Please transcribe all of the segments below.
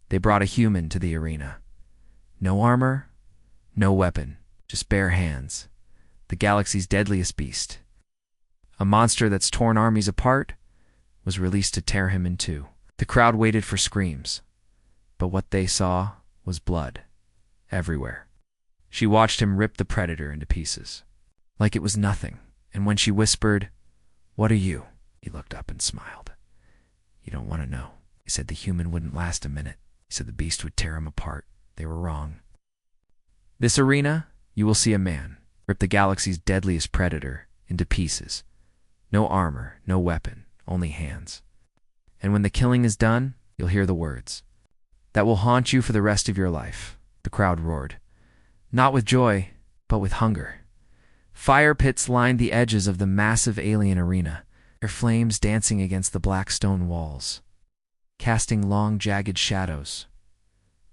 They brought a human to the arena. No armor, no weapon, just bare hands. The galaxy's deadliest beast. A monster that's torn armies apart was released to tear him in two. The crowd waited for screams, but what they saw was blood everywhere. She watched him rip the predator into pieces, like it was nothing, and when she whispered, "What are you?" he looked up and smiled. "You don't want to know." He said the human wouldn't last a minute. He said the beast would tear him apart. They were wrong. This arena, you will see a man rip the galaxy's deadliest predator into pieces. No armor, no weapon, only hands. And when the killing is done, you'll hear the words that will haunt you for the rest of your life. The crowd roared, not with joy, but with hunger. Fire pits lined the edges of the massive alien arena, their flames dancing against the black stone walls, casting long, jagged shadows.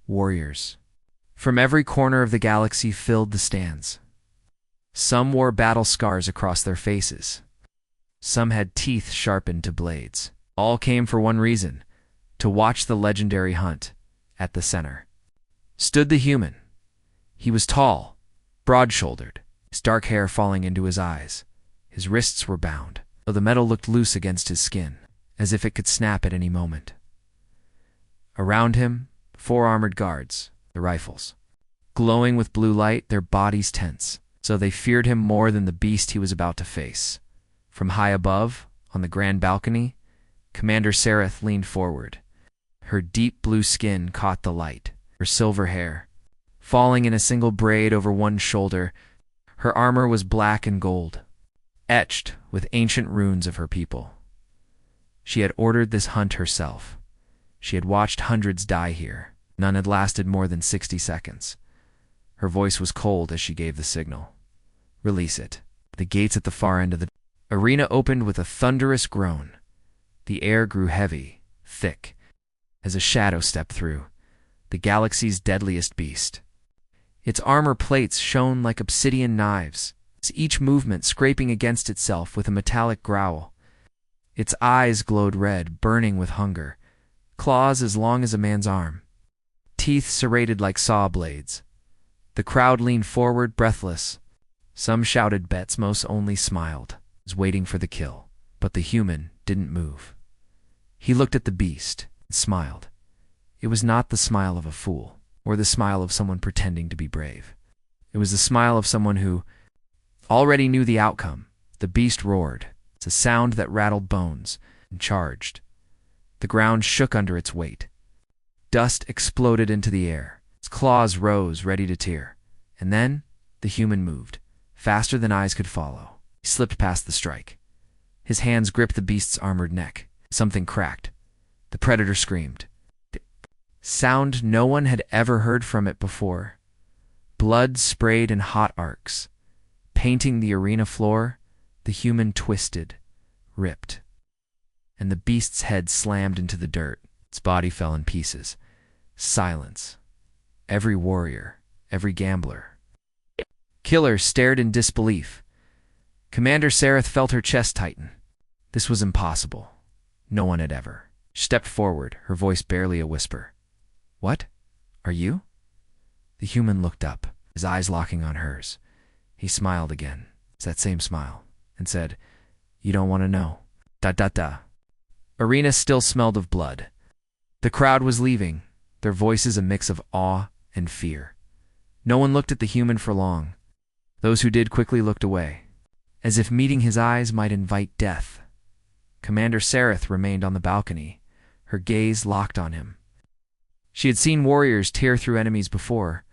Warriors from every corner of the galaxy filled the stands. Some wore battle scars across their faces. Some had teeth sharpened to blades. All came for one reason, to watch the legendary hunt. At the center stood the human. He was tall, broad-shouldered, his dark hair falling into his eyes. His wrists were bound, though the metal looked loose against his skin, as if it could snap at any moment. Around him, 4 armored guards, the rifles, glowing with blue light, their bodies tense, so they feared him more than the beast he was about to face. From high above, on the grand balcony, Commander Sareth leaned forward. Her deep blue skin caught the light, her silver hair falling in a single braid over one shoulder. Her armor was black and gold, etched with ancient runes of her people. She had ordered this hunt herself. She had watched hundreds die here. None had lasted more than 60 seconds. Her voice was cold as she gave the signal. Release it. The gates at the far end of the arena opened with a thunderous groan. The air grew heavy, thick, as a shadow stepped through. The galaxy's deadliest beast. Its armor plates shone like obsidian knives, each movement scraping against itself with a metallic growl. Its eyes glowed red, burning with hunger. Claws as long as a man's arm. Teeth serrated like saw blades. The crowd leaned forward, breathless. Some shouted bets, most only smiled, was waiting for the kill. But the human didn't move. He looked at the beast and smiled. It was not the smile of a fool, or the smile of someone pretending to be brave. It was the smile of someone who already knew the outcome. The beast roared. It's a sound that rattled bones and charged. The ground shook under its weight. Dust exploded into the air. Its claws rose, ready to tear. And then the human moved, faster than eyes could follow. He slipped past the strike. His hands gripped the beast's armored neck. Something cracked. The predator screamed. Sound no one had ever heard from it before. Blood sprayed in hot arcs. Painting the arena floor, the human twisted, ripped, and the beast's head slammed into the dirt. Its body fell in pieces. Silence. Every warrior, every gambler, killer stared in disbelief. Commander Sareth felt her chest tighten. This was impossible. No one had ever. She stepped forward, her voice barely a whisper. "What? Are you?" The human looked up, his eyes locking on hers. He smiled again. It's that same smile, and said, "You don't want to know." Da. Arena still smelled of blood. The crowd was leaving, their voices a mix of awe and fear. No one looked at the human for long. Those who did quickly looked away, as if meeting his eyes might invite death. Commander Sareth remained on the balcony, her gaze locked on him. She had seen warriors tear through enemies before.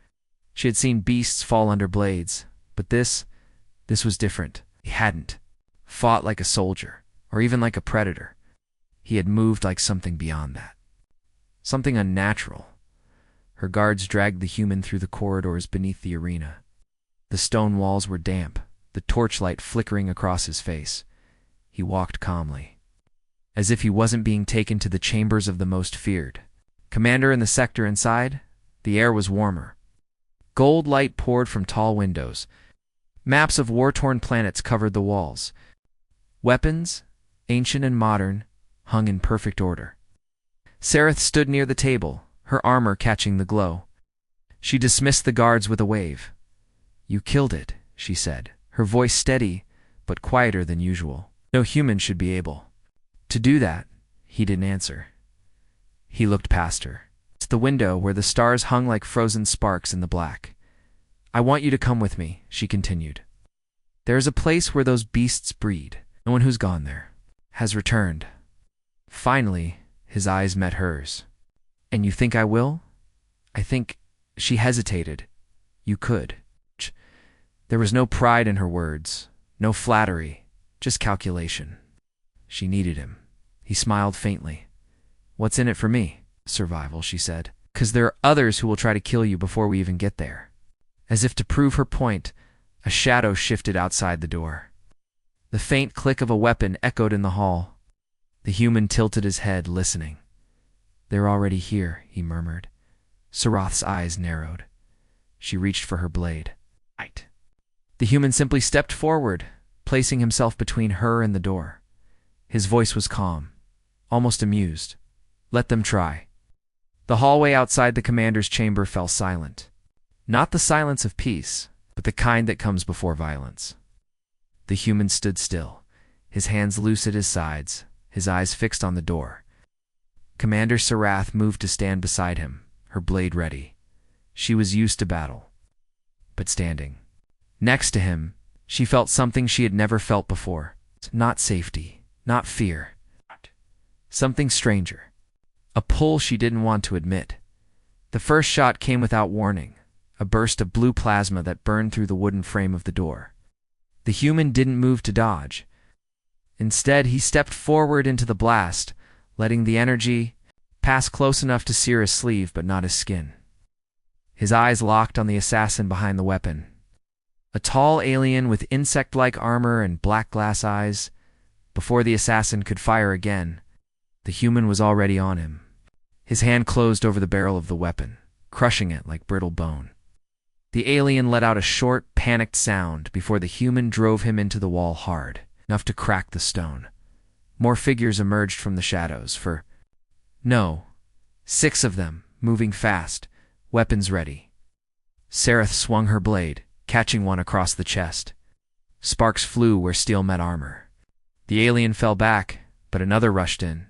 She had seen beasts fall under blades. But this was different. He hadn't fought like a soldier, or even like a predator. He had moved like something beyond that. Something unnatural. Her guards dragged the human through the corridors beneath the arena. The stone walls were damp, the torchlight flickering across his face. He walked calmly, as if he wasn't being taken to the chambers of the most feared. Commander in the sector inside, the air was warmer. Gold light poured from tall windows. Maps of war-torn planets covered the walls. Weapons, ancient and modern, hung in perfect order. Sareth stood near the table, her armor catching the glow. She dismissed the guards with a wave. "You killed it," she said, her voice steady but quieter than usual. "No human should be able to do that." He didn't answer. He looked past her. It's the window where the stars hung like frozen sparks in the black. "I want you to come with me," she continued. "There is a place where those beasts breed. No one who's gone there has returned." Finally, his eyes met hers. "And you think I will?" "I think," she hesitated, "you could." There was no pride in her words, no flattery, just calculation. She needed him. He smiled faintly. "What's in it for me?" "Survival," she said. "'Cause there are others who will try to kill you before we even get there." As if to prove her point, a shadow shifted outside the door. The faint click of a weapon echoed in the hall. The human tilted his head, listening. "They're already here," he murmured. Sarath's eyes narrowed. She reached for her blade. "Right." The human simply stepped forward, placing himself between her and the door. His voice was calm, almost amused. "Let them try." The hallway outside the commander's chamber fell silent. Not the silence of peace, but the kind that comes before violence. The human stood still, his hands loose at his sides, his eyes fixed on the door. Commander Sarath moved to stand beside him, her blade ready. She was used to battle. But standing next to him, she felt something she had never felt before. Not safety, not fear. Something stranger. A pull she didn't want to admit. The first shot came without warning, a burst of blue plasma that burned through the wooden frame of the door. The human didn't move to dodge. Instead, he stepped forward into the blast, letting the energy pass close enough to sear his sleeve but not his skin. His eyes locked on the assassin behind the weapon. A tall alien with insect-like armor and black glass eyes. Before the assassin could fire again, the human was already on him. His hand closed over the barrel of the weapon, crushing it like brittle bone. The alien let out a short, panicked sound before the human drove him into the wall hard, enough to crack the stone. More figures emerged from the shadows, 6 of them, moving fast, weapons ready. Sarath swung her blade, catching one across the chest. Sparks flew where steel met armor. The alien fell back, but another rushed in.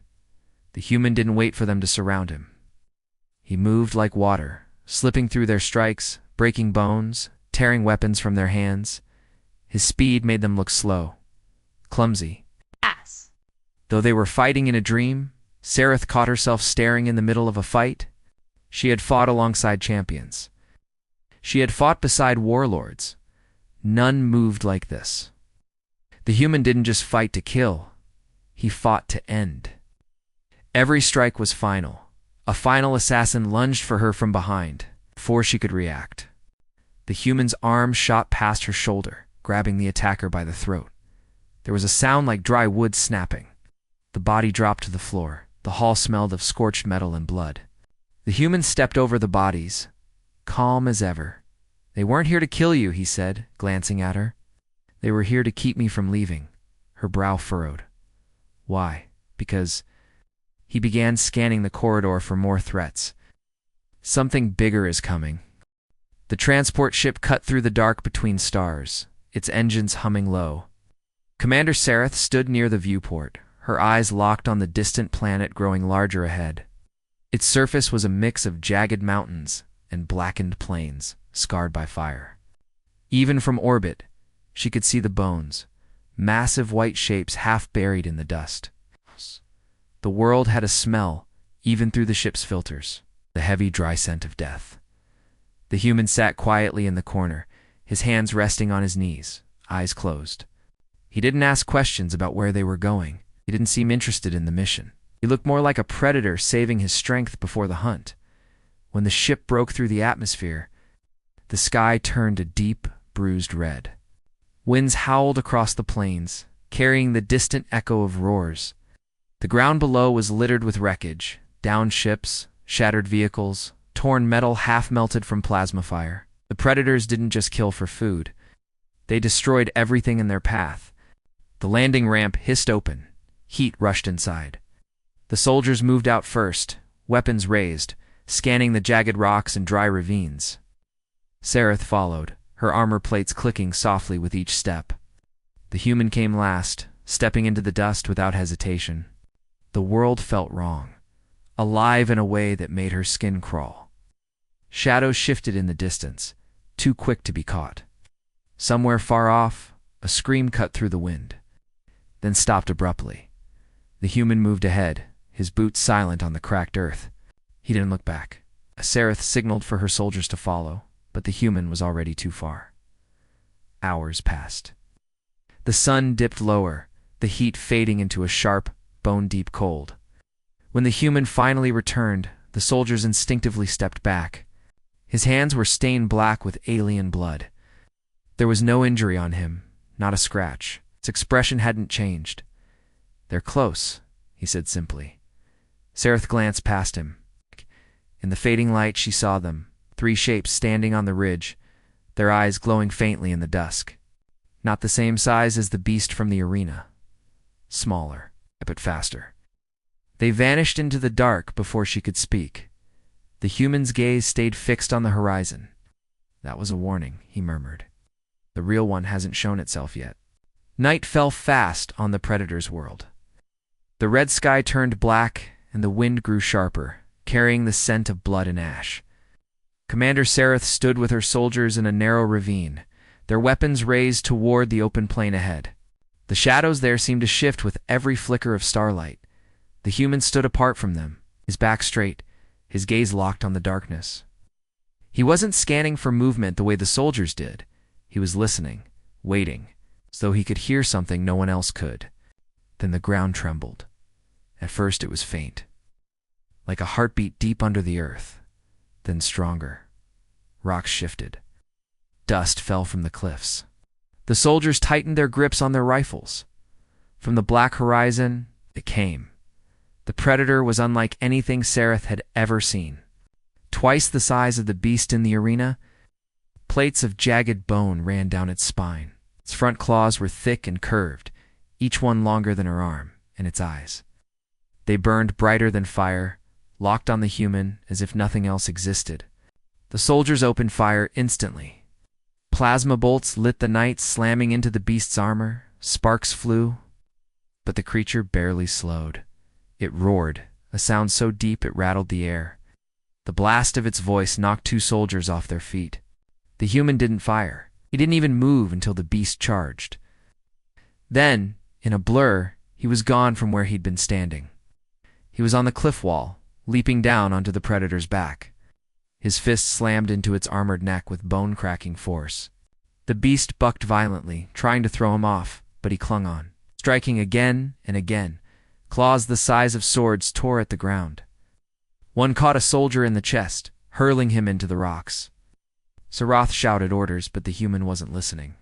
The human didn't wait for them to surround him. He moved like water, slipping through their strikes, breaking bones, tearing weapons from their hands. His speed made them look slow, clumsy. Ass. Though they were fighting in a dream, Sarath caught herself staring in the middle of a fight. She had fought alongside champions. She had fought beside warlords. None moved like this. The human didn't just fight to kill. He fought to end. Every strike was final. A final assassin lunged for her from behind, before she could react. The human's arm shot past her shoulder, grabbing the attacker by the throat. There was a sound like dry wood snapping. The body dropped to the floor. The hall smelled of scorched metal and blood. The human stepped over the bodies, calm as ever. "They weren't here to kill you," he said, glancing at her. "They were here to keep me from leaving." Her brow furrowed. "Why?" "Because—" He began scanning the corridor for more threats. "Something bigger is coming." The transport ship cut through the dark between stars, its engines humming low. Commander Sarath stood near the viewport, her eyes locked on the distant planet growing larger ahead. Its surface was a mix of jagged mountains and blackened plains, scarred by fire. Even from orbit, she could see the bones, massive white shapes half buried in the dust. The world had a smell, even through the ship's filters, the heavy, dry scent of death. The human sat quietly in the corner, his hands resting on his knees, eyes closed. He didn't ask questions about where they were going. He didn't seem interested in the mission. He looked more like a predator saving his strength before the hunt. When the ship broke through the atmosphere, the sky turned a deep, bruised red. Winds howled across the plains, carrying the distant echo of roars. The ground below was littered with wreckage, downed ships, shattered vehicles, torn metal half melted from plasma fire. The predators didn't just kill for food. They destroyed everything in their path. The landing ramp hissed open. Heat rushed inside. The soldiers moved out first, weapons raised, scanning the jagged rocks and dry ravines. Sereth followed, her armor plates clicking softly with each step. The human came last, stepping into the dust without hesitation. The world felt wrong, alive in a way that made her skin crawl. Shadows shifted in the distance, too quick to be caught. Somewhere far off, a scream cut through the wind, then stopped abruptly. The human moved ahead, his boots silent on the cracked earth. He didn't look back. Sereth signaled for her soldiers to follow, but the human was already too far. Hours passed. The sun dipped lower, the heat fading into a sharp, bone-deep cold. When the human finally returned, the soldiers instinctively stepped back. His hands were stained black with alien blood. There was no injury on him, not a scratch. His expression hadn't changed. "They're close," he said simply. Sereth glanced past him. In the fading light she saw them, 3 shapes standing on the ridge, their eyes glowing faintly in the dusk. Not the same size as the beast from the arena. Smaller, but faster. They vanished into the dark before she could speak. The human's gaze stayed fixed on the horizon. "That was a warning," he murmured. "The real one hasn't shown itself yet." Night fell fast on the predator's world. The red sky turned black, and the wind grew sharper, carrying the scent of blood and ash. Commander Sereth stood with her soldiers in a narrow ravine, their weapons raised toward the open plain ahead. The shadows there seemed to shift with every flicker of starlight. The human stood apart from them, his back straight, his gaze locked on the darkness. He wasn't scanning for movement the way the soldiers did. He was listening, waiting, as though he could hear something no one else could. Then the ground trembled. At first it was faint, like a heartbeat deep under the earth, then stronger. Rocks shifted. Dust fell from the cliffs. The soldiers tightened their grips on their rifles. From the black horizon, it came. The predator was unlike anything Sereth had ever seen. Twice the size of the beast in the arena, plates of jagged bone ran down its spine. Its front claws were thick and curved, each one longer than her arm, and its eyes. They burned brighter than fire, locked on the human as if nothing else existed. The soldiers opened fire instantly. Plasma bolts lit the night, slamming into the beast's armor. Sparks flew, but the creature barely slowed. It roared, a sound so deep it rattled the air. The blast of its voice knocked 2 soldiers off their feet. The human didn't fire. He didn't even move until the beast charged. Then, in a blur, he was gone from where he'd been standing. He was on the cliff wall, leaping down onto the predator's back. His fist slammed into its armored neck with bone-cracking force. The beast bucked violently, trying to throw him off, but he clung on, striking again and again. Claws the size of swords tore at the ground. One caught a soldier in the chest, hurling him into the rocks. Sarath shouted orders, but the human wasn't listening.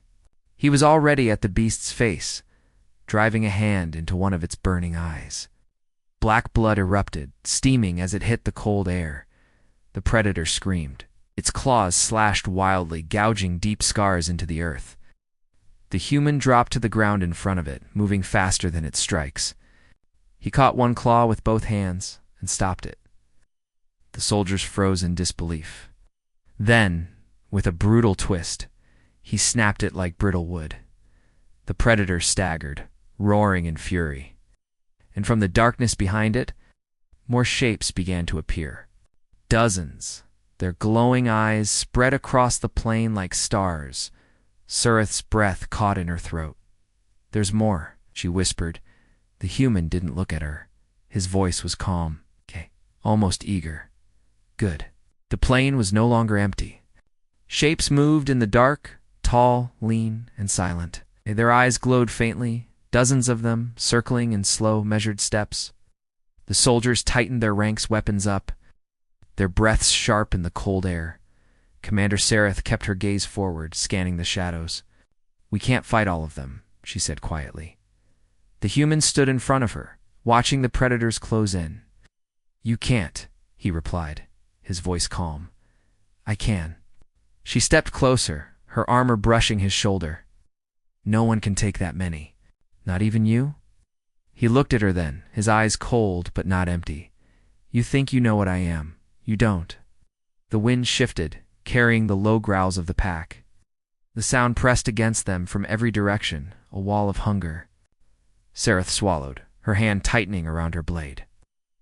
He was already at the beast's face, driving a hand into one of its burning eyes. Black blood erupted, steaming as it hit the cold air. The predator screamed. Its claws slashed wildly, gouging deep scars into the earth. The human dropped to the ground in front of it, moving faster than its strikes. He caught one claw with both hands and stopped it. The soldiers froze in disbelief. Then, with a brutal twist, he snapped it like brittle wood. The predator staggered, roaring in fury. And from the darkness behind it, more shapes began to appear. Dozens, their glowing eyes spread across the plain like stars. Sereth's breath caught in her throat. "There's more," she whispered. The human didn't look at her. His voice was calm, almost eager. "Good." The plain was no longer empty. Shapes moved in the dark, tall, lean, and silent. Their eyes glowed faintly, dozens of them, circling in slow, measured steps. The soldiers tightened their ranks, weapons up, their breaths sharp in the cold air. Commander Sereth kept her gaze forward, scanning the shadows. "We can't fight all of them," she said quietly. The human stood in front of her, watching the predators close in. "You can't," he replied, his voice calm. "I can." She stepped closer, her armor brushing his shoulder. "No one can take that many. Not even you?" He looked at her then, his eyes cold but not empty. "You think you know what I am. You don't. The wind shifted, carrying the low growls of the pack. The sound pressed against them from every direction, a wall of hunger. Sereth swallowed, her hand tightening around her blade.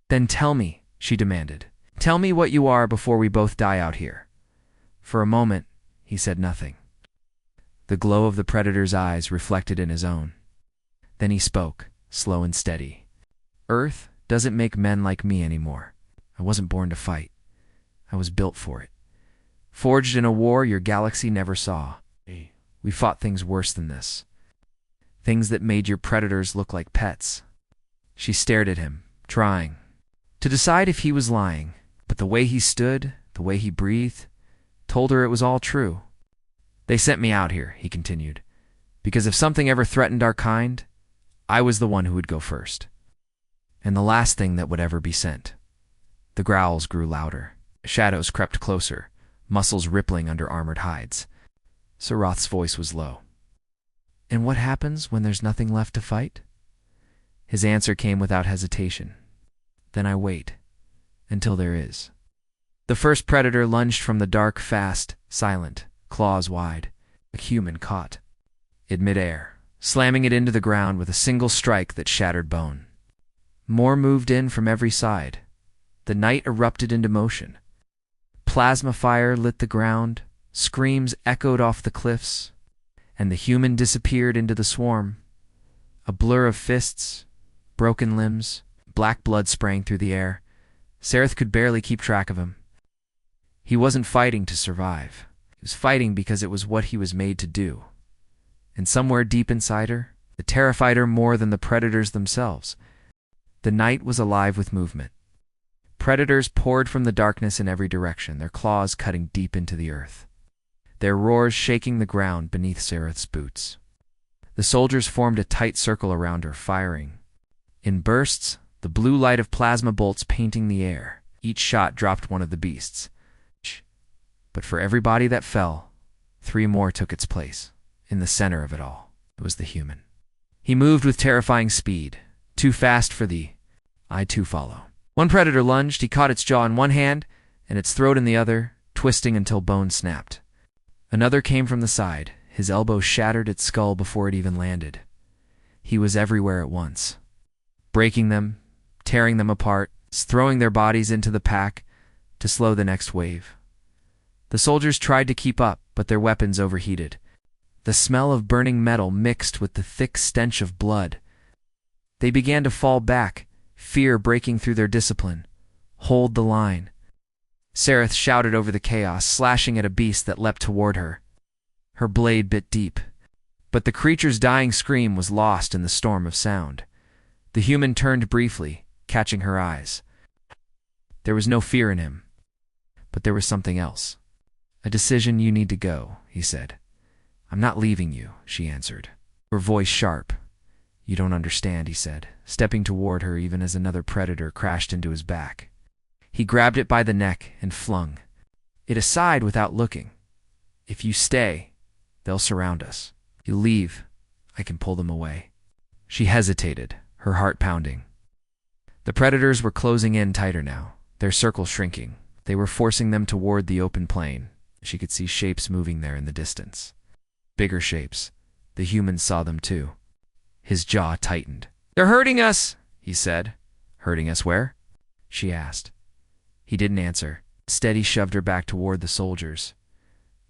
Then tell me, she demanded. Tell me what you are before we both die out here. For a moment, he said nothing. The glow of the predator's eyes reflected in his own. Then he spoke, slow and steady. Earth doesn't make men like me anymore. I wasn't born to fight. I was built for it. Forged in a war your galaxy never saw. We fought things worse than this. Things that made your predators look like pets. She stared at him, trying to decide if he was lying, but the way he stood, the way he breathed, told her it was all true. They sent me out here, he continued, because if something ever threatened our kind, I was the one who would go first. And the last thing that would ever be sent. The growls grew louder. Shadows crept closer, muscles rippling under armored hides. Sarath's voice was low. And what happens when there's nothing left to fight? His answer came without hesitation. Then I wait, until there is. The first predator lunged from the dark, fast, silent, claws wide, a human caught in midair, slamming it into the ground with a single strike that shattered bone. More moved in from every side. The night erupted into motion. Plasma fire lit the ground, screams echoed off the cliffs, and the human disappeared into the swarm. A blur of fists, broken limbs, black blood spraying through the air. Sereth could barely keep track of him. He wasn't fighting to survive. He was fighting because it was what he was made to do. And somewhere deep inside her, it terrified her more than the predators themselves. The night was alive with movement. Predators poured from the darkness in every direction, their claws cutting deep into the earth, their roars shaking the ground beneath Sereth's boots. The soldiers formed a tight circle around her, firing. In bursts, the blue light of plasma bolts painting the air. Each shot dropped one of the beasts. But for every body that fell, 3 more took its place. In the center of it all, it was the human. He moved with terrifying speed, too fast for the eye to follow. One predator lunged, he caught its jaw in one hand and its throat in the other, twisting until bone snapped. Another came from the side, his elbow shattered its skull before it even landed. He was everywhere at once, breaking them, tearing them apart, throwing their bodies into the pack to slow the next wave. The soldiers tried to keep up, but their weapons overheated. The smell of burning metal mixed with the thick stench of blood. They began to fall back, fear breaking through their discipline. Hold the line. Sereth shouted over the chaos, slashing at a beast that leapt toward her. Her blade bit deep, but the creature's dying scream was lost in the storm of sound. The human turned briefly, catching her eyes. There was no fear in him, but there was something else. A decision. You need to go, he said. I'm not leaving you, she answered, her voice sharp. You don't understand, he said, stepping toward her even as another predator crashed into his back. He grabbed it by the neck and flung it aside without looking. If you stay, they'll surround us. If you leave, I can pull them away. She hesitated, her heart pounding. The predators were closing in tighter now, their circle shrinking. They were forcing them toward the open plain. She could see shapes moving there in the distance. Bigger shapes. The human saw them too. His jaw tightened. They're hurting us, he said. Hurting us where? She asked. He didn't answer. Instead, he shoved her back toward the soldiers.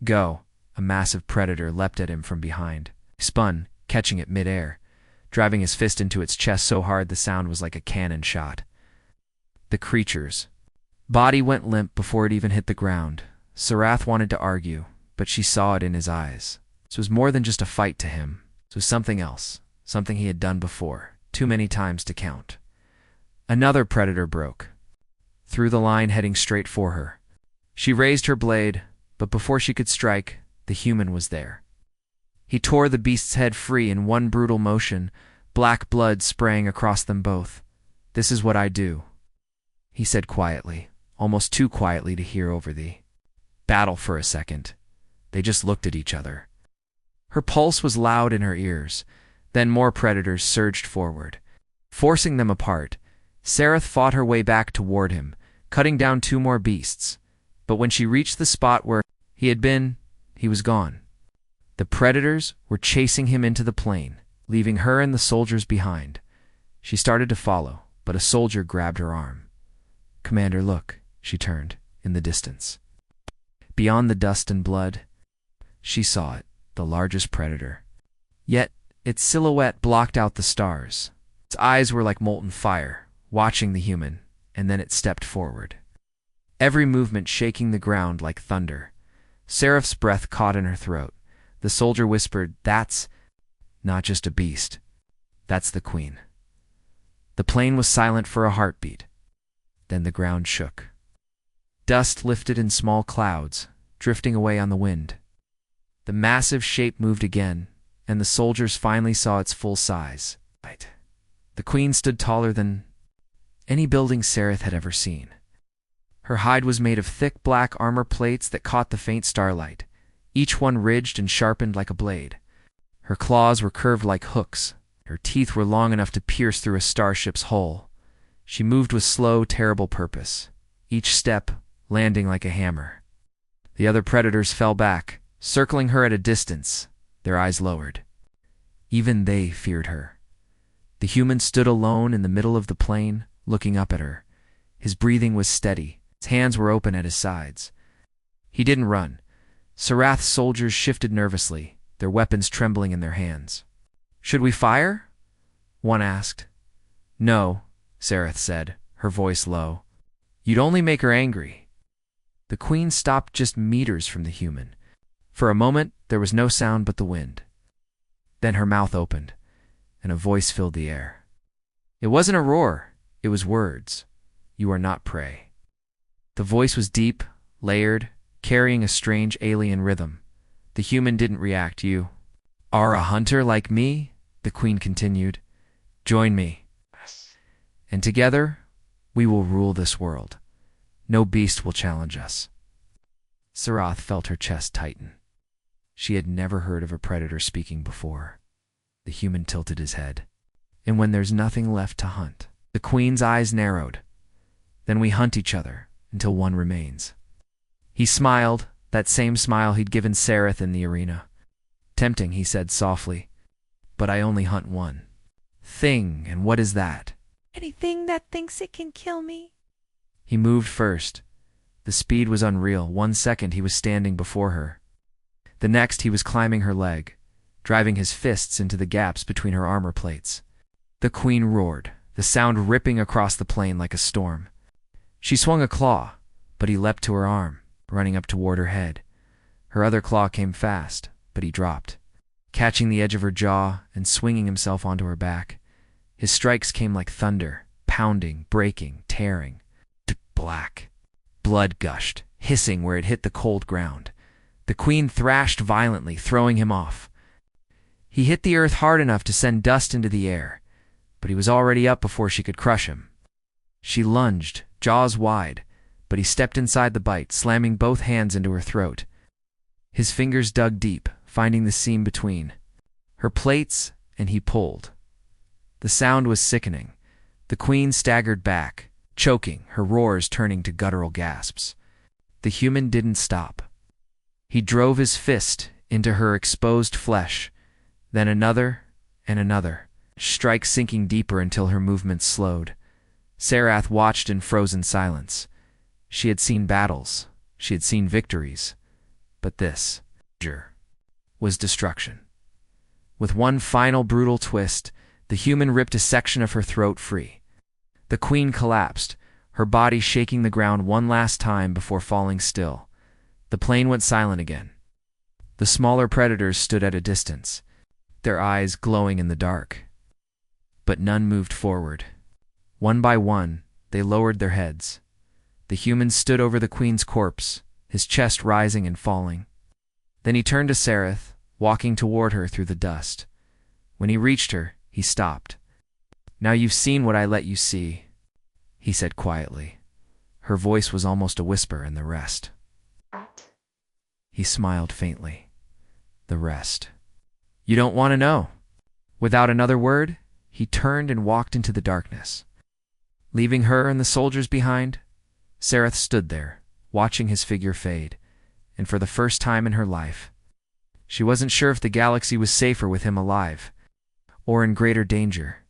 Go. A massive predator leapt at him from behind. He spun, catching it midair, driving his fist into its chest so hard the sound was like a cannon shot. The creature's body went limp before it even hit the ground. Sarath wanted to argue, but she saw it in his eyes. This was more than just a fight to him. This was something else, something he had done before, too many times to count. Another predator broke, through the line heading straight for her. She raised her blade, but before she could strike, the human was there. He tore the beast's head free in one brutal motion, black blood spraying across them both. This is what I do, he said quietly, almost too quietly to hear over the battle for a second. They just looked at each other. Her pulse was loud in her ears. Then more predators surged forward. Forcing them apart, Sereth fought her way back toward him, cutting down 2 more beasts. But when she reached the spot where he had been, he was gone. The predators were chasing him into the plain, leaving her and the soldiers behind. She started to follow, but a soldier grabbed her arm. "Commander, look," she turned, in the distance. Beyond the dust and blood, she saw it, the largest predator. Yet, its silhouette blocked out the stars. Its eyes were like molten fire, watching the human, and then it stepped forward. Every movement shaking the ground like thunder. Seraph's breath caught in her throat. The soldier whispered, "That's not just a beast. That's the queen." The plain was silent for a heartbeat. Then the ground shook. Dust lifted in small clouds, drifting away on the wind. The massive shape moved again, and the soldiers finally saw its full size. The queen stood taller than any building Sereth had ever seen. Her hide was made of thick black armor plates that caught the faint starlight, each one ridged and sharpened like a blade. Her claws were curved like hooks. Her teeth were long enough to pierce through a starship's hull. She moved with slow, terrible purpose, each step landing like a hammer. The other predators fell back, circling her at a distance, their eyes lowered. Even they feared her. The human stood alone in the middle of the plain, looking up at her. His breathing was steady. His hands were open at his sides. He didn't run. Serath's soldiers shifted nervously, their weapons trembling in their hands. "Should we fire?" one asked. "No," Serath said, her voice low. "You'd only make her angry." The queen stopped just meters from the human. For a moment, there was no sound but the wind. Then her mouth opened, and a voice filled the air. It wasn't a roar, it was words. "You are not prey." The voice was deep, layered, carrying a strange alien rhythm. The human didn't react. "You are a hunter like me?" the queen continued. "Join me. And together, we will rule this world. No beast will challenge us." Serath felt her chest tighten. She had never heard of a predator speaking before. The human tilted his head. "And when there's nothing left to hunt," the queen's eyes narrowed. "Then we hunt each other until one remains." He smiled, that same smile he'd given Serath in the arena. "Tempting," he said softly, "but I only hunt one thing, and what is that?" "Anything that thinks it can kill me." He moved first. The speed was unreal. 1 second he was standing before her. The next he was climbing her leg, driving his fists into the gaps between her armor plates. The queen roared, the sound ripping across the plain like a storm. She swung a claw, but he leapt to her arm, running up toward her head. Her other claw came fast, but he dropped, catching the edge of her jaw and swinging himself onto her back. His strikes came like thunder, pounding, breaking, tearing. Black. Blood gushed, hissing where it hit the cold ground. The queen thrashed violently, throwing him off. He hit the earth hard enough to send dust into the air, but he was already up before she could crush him. She lunged, jaws wide, but he stepped inside the bite, slamming both hands into her throat. His fingers dug deep, finding the seam between her plates, and he pulled. The sound was sickening. The queen staggered back, choking, her roars turning to guttural gasps. The human didn't stop. He drove his fist into her exposed flesh, then another and another, strikes sinking deeper until her movements slowed. Serath watched in frozen silence. She had seen battles, she had seen victories, but this was destruction. With one final brutal twist, the human ripped a section of her throat free. The queen collapsed, her body shaking the ground one last time before falling still. The plane went silent again. The smaller predators stood at a distance, their eyes glowing in the dark. But none moved forward. One by one, they lowered their heads. The human stood over the queen's corpse, his chest rising and falling. Then he turned to Serath, walking toward her through the dust. When he reached her, he stopped. "Now you've seen what I let you see," he said quietly. Her voice was almost a whisper, "and the rest." He smiled faintly. "The rest. You don't want to know." Without another word, he turned and walked into the darkness. Leaving her and the soldiers behind, Sereth stood there, watching his figure fade, and for the first time in her life, she wasn't sure if the galaxy was safer with him alive, or in greater danger.